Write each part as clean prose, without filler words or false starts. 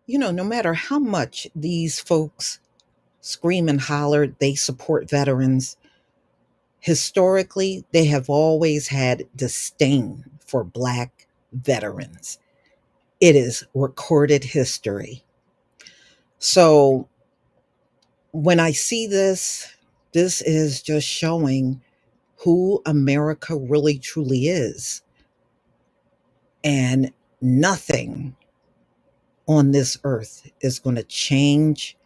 No matter how much these folks scream and holler they support veterans, historically, they have always had disdain for Black veterans. It is recorded history. So when I see this, this is just showing who America really truly is. And nothing on this earth is going to change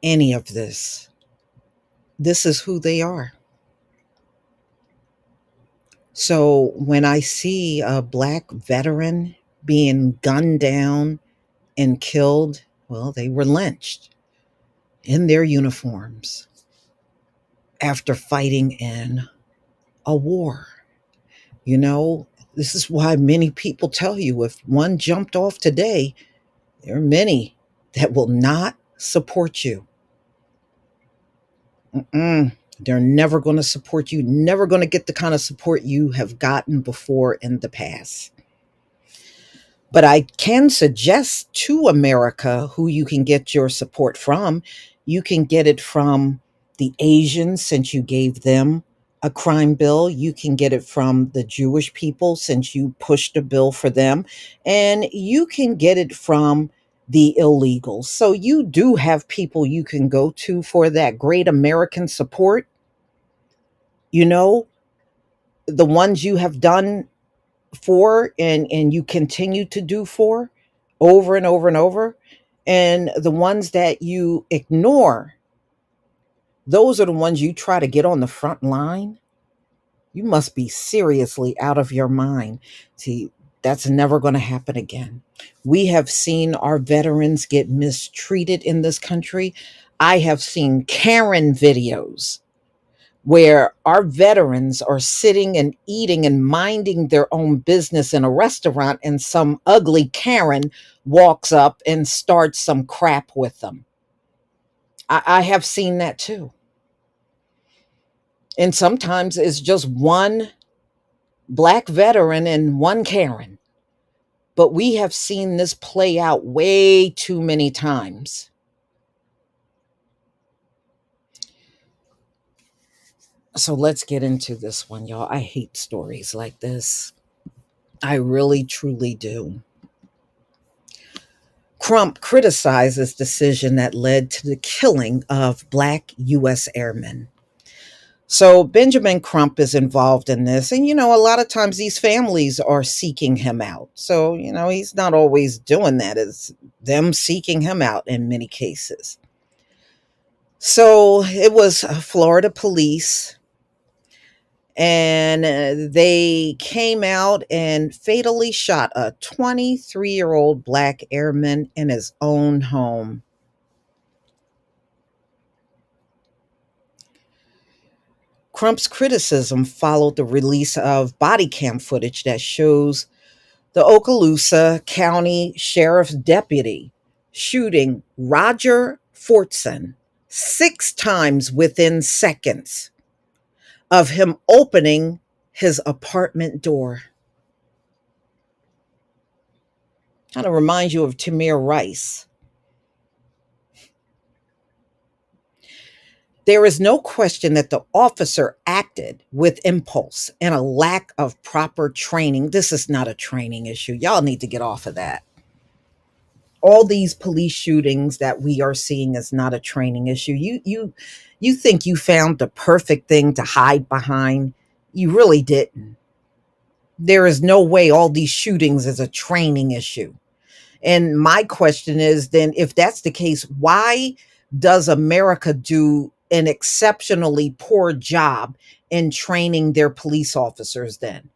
any of this. This is who they are. So when I see a Black veteran being gunned down and killed, well, they were lynched in their uniforms after fighting in a war. You know, this is why many people tell you if one jumped off today, there are many that will not support you. They're never going to support you, never going to get the kind of support you have gotten before in the past. But I can suggest to America who you can get your support from. You can get it from the Asians, since you gave them a crime bill. You can get it from the Jewish people, since you pushed a bill for them. And you can get it from the illegals. So you do have people you can go to for that great American support. You know, the ones you have done for and you continue to do for over and over and over, and the ones that you ignore, those are the ones you try to get on the front line. You must be seriously out of your mind. See, that's never going to happen again. We have seen our veterans get mistreated in this country. I have seen Karen videos where our veterans are sitting and eating and minding their own business in a restaurant, and some ugly Karen walks up and starts some crap with them. I have seen that too. And sometimes it's just one Black veteran and one Karen. But we have seen this play out way too many times. So let's get into this one, y'all. I hate stories like this. I really, truly do. Crump criticizes decision that led to the killing of Black U.S. airmen. So Benjamin Crump is involved in this. And, a lot of times these families are seeking him out. So, he's not always doing that. It's them seeking him out in many cases. So it was Florida police, and they came out and fatally shot a 23-year-old Black airman in his own home. Crump's criticism followed the release of body cam footage that shows the Okaloosa County Sheriff's deputy shooting Roger Fortson 6 times within seconds of him opening his apartment door. Kind of reminds you of Tamir Rice. There is no question that the officer acted with impulse and a lack of proper training. This is not a training issue. Y'all need to get off of that. All these police shootings that we are seeing is not a training issue. You think you found the perfect thing to hide behind. You really didn't. There is no way all these shootings is a training issue. And my question is then, if that's the case, why does America do an exceptionally poor job in training their police officers then?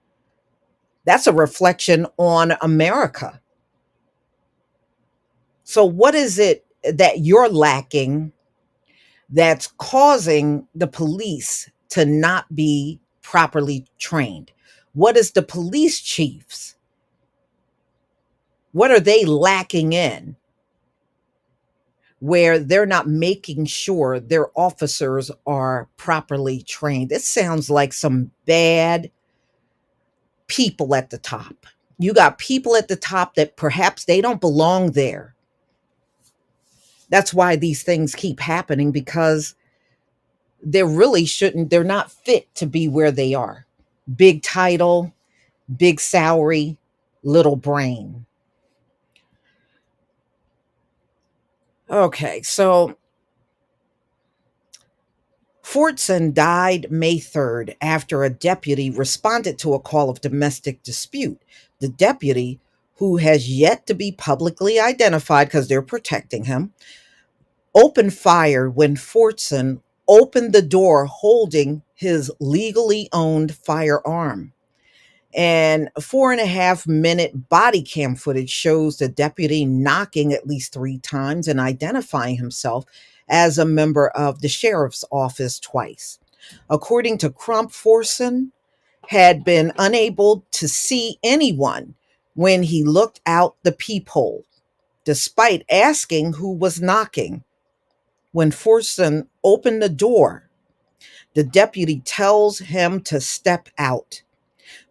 That's a reflection on America. So what is it that you're lacking that's causing the police to not be properly trained? What is the police chiefs? What are they lacking in where they're not making sure their officers are properly trained? This sounds like some bad people at the top. You got people at the top that perhaps they don't belong there. That's why these things keep happening, because they're not fit to be where they are. Big title, big salary, little brain. Okay, so Fortson died May 3rd after a deputy responded to a call of domestic dispute. The deputy, who has yet to be publicly identified because they're protecting him, opened fire when Fortson opened the door holding his legally owned firearm. And a 4.5 minute body cam footage shows the deputy knocking at least 3 times and identifying himself as a member of the sheriff's office twice. According to Crump, Forson had been unable to see anyone when he looked out the peephole, despite asking who was knocking. When Forson opened the door, the deputy tells him to step out.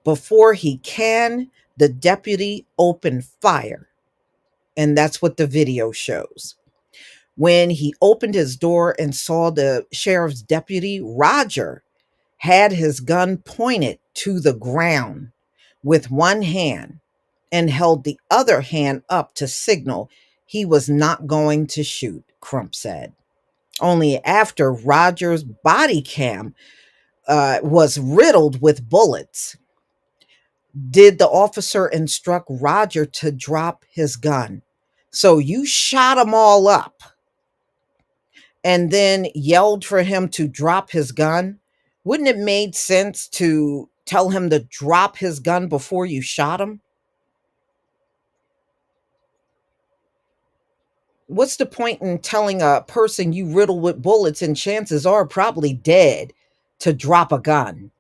Before he can, the deputy opened fire. And that's what the video shows. When he opened his door and saw the sheriff's deputy, Roger had his gun pointed to the ground with one hand and held the other hand up to signal he was not going to shoot, Crump said. Only after Roger's body cam was riddled with bullets did the officer instruct Roger to drop his gun. So you shot them all up and then yelled for him to drop his gun. Wouldn't it made sense to tell him to drop his gun before you shot him? What's the point in telling a person you riddle with bullets and chances are probably dead to drop a gun?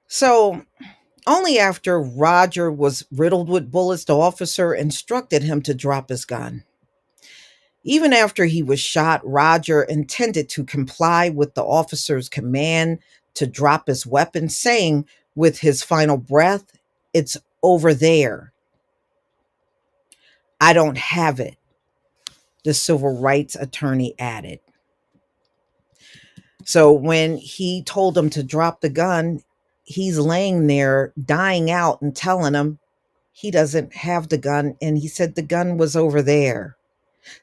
So only after Roger was riddled with bullets, the officer instructed him to drop his gun. Even after he was shot, Roger intended to comply with the officer's command to drop his weapon, saying with his final breath, "It's over there. I don't have it," the civil rights attorney added. So when he told him to drop the gun, he's laying there dying out and telling him he doesn't have the gun. And he said the gun was over there.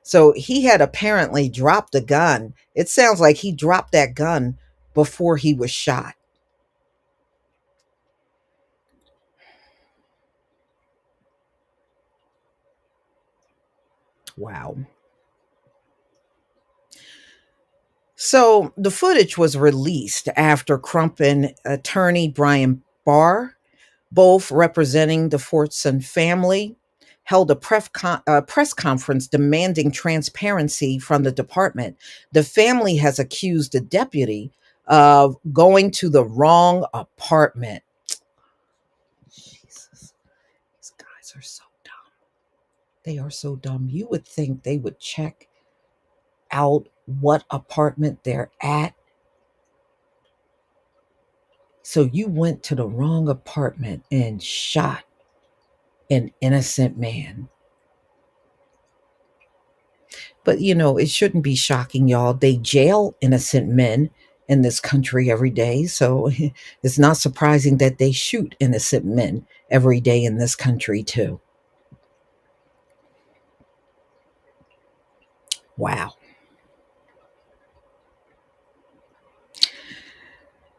So he had apparently dropped the gun. It sounds like he dropped that gun before he was shot. Wow. So the footage was released after Crump and attorney Brian Barr, both representing the Fortson family, held a press conference demanding transparency from the department. The family has accused the deputy of going to the wrong apartment. Jesus, these guys are so dumb. They are so dumb. You would think they would check out what apartment they're at. So you went to the wrong apartment and shot an innocent man. But it shouldn't be shocking, y'all. They jail innocent men in this country every day. So it's not surprising that they shoot innocent men every day in this country, too. Wow.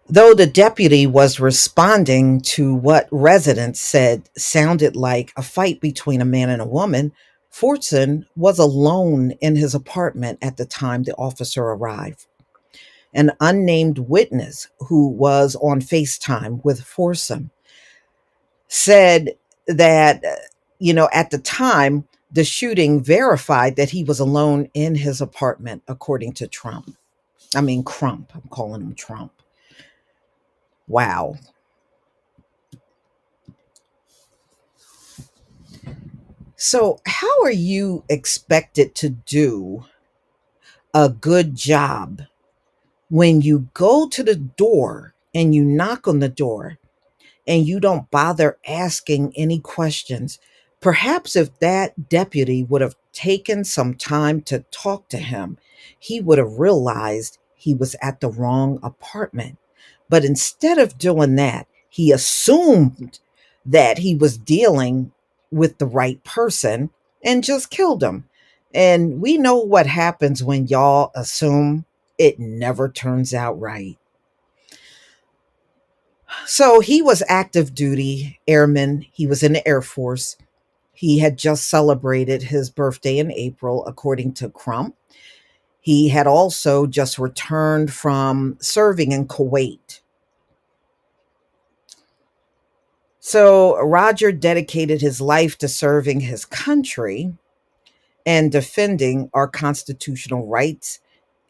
Though the deputy was responding to what residents said sounded like a fight between a man and a woman, Fortson was alone in his apartment at the time the officer arrived. An unnamed witness who was on FaceTime with Fortson said that, at the time, the shooting verified that he was alone in his apartment, according to Crump. I'm calling him Trump. Wow. So, how are you expected to do a good job When you go to the door and you knock on the door and you don't bother asking any questions, perhaps if that deputy would have taken some time to talk to him, he would have realized he was at the wrong apartment. But instead of doing that, he assumed that he was dealing with the right person and just killed him. And we know what happens when y'all assume. It never turns out right. So he was active duty airman. He was in the Air Force. He had just celebrated his birthday in April, according to Crump. He had also just returned from serving in Kuwait. So Roger dedicated his life to serving his country and defending our constitutional rights.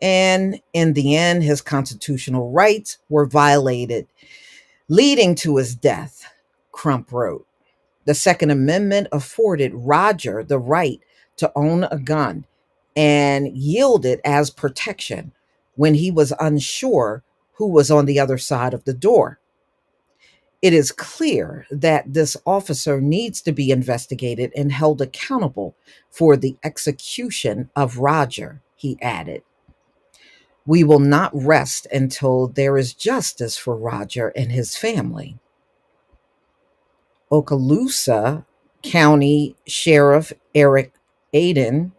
And in the end, his constitutional rights were violated, leading to his death, Crump wrote. The Second Amendment afforded Roger the right to own a gun and yield it as protection when he was unsure who was on the other side of the door. It is clear that this officer needs to be investigated and held accountable for the execution of Roger, he added. We will not rest until there is justice for Roger and his family. Okaloosa County Sheriff Eric Aden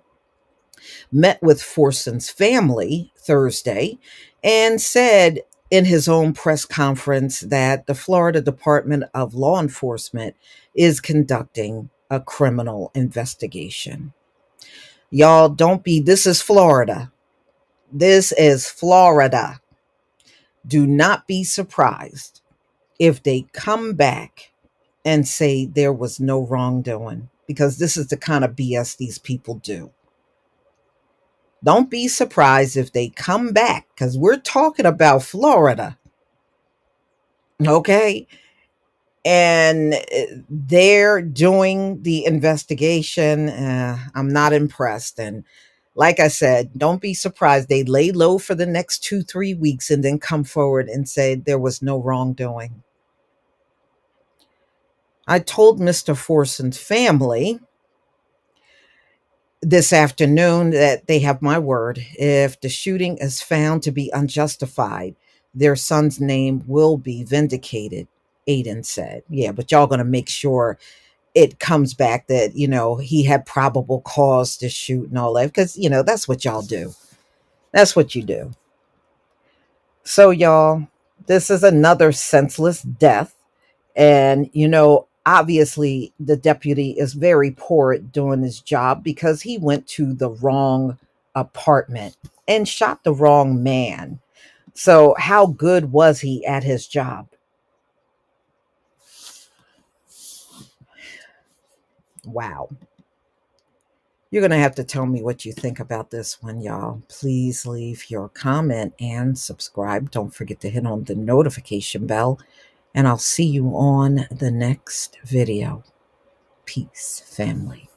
met with Forson's family Thursday and said in his own press conference that the Florida Department of Law Enforcement is conducting a criminal investigation. Y'all, this is Florida. This is Florida. Do not be surprised if they come back and say there was no wrongdoing, because this is the kind of BS these people do. Don't be surprised if they come back, because we're talking about Florida. Okay? And they're doing the investigation. I'm not impressed. And like I said, don't be surprised. They lay low for the next 2-3 weeks and then come forward and say there was no wrongdoing. I told Mr. Forson's family this afternoon that they have my word. If the shooting is found to be unjustified, their son's name will be vindicated, Aden said. Yeah, but y'all going to make sure it comes back that, he had probable cause to shoot and all that, because, that's what y'all do. That's what you do. So, y'all, this is another senseless death. And, obviously the deputy is very poor at doing his job because he went to the wrong apartment and shot the wrong man. So how good was he at his job? Wow. You're going to have to tell me what you think about this one, y'all. Please leave your comment and subscribe. Don't forget to hit on the notification bell. And I'll see you on the next video. Peace, family.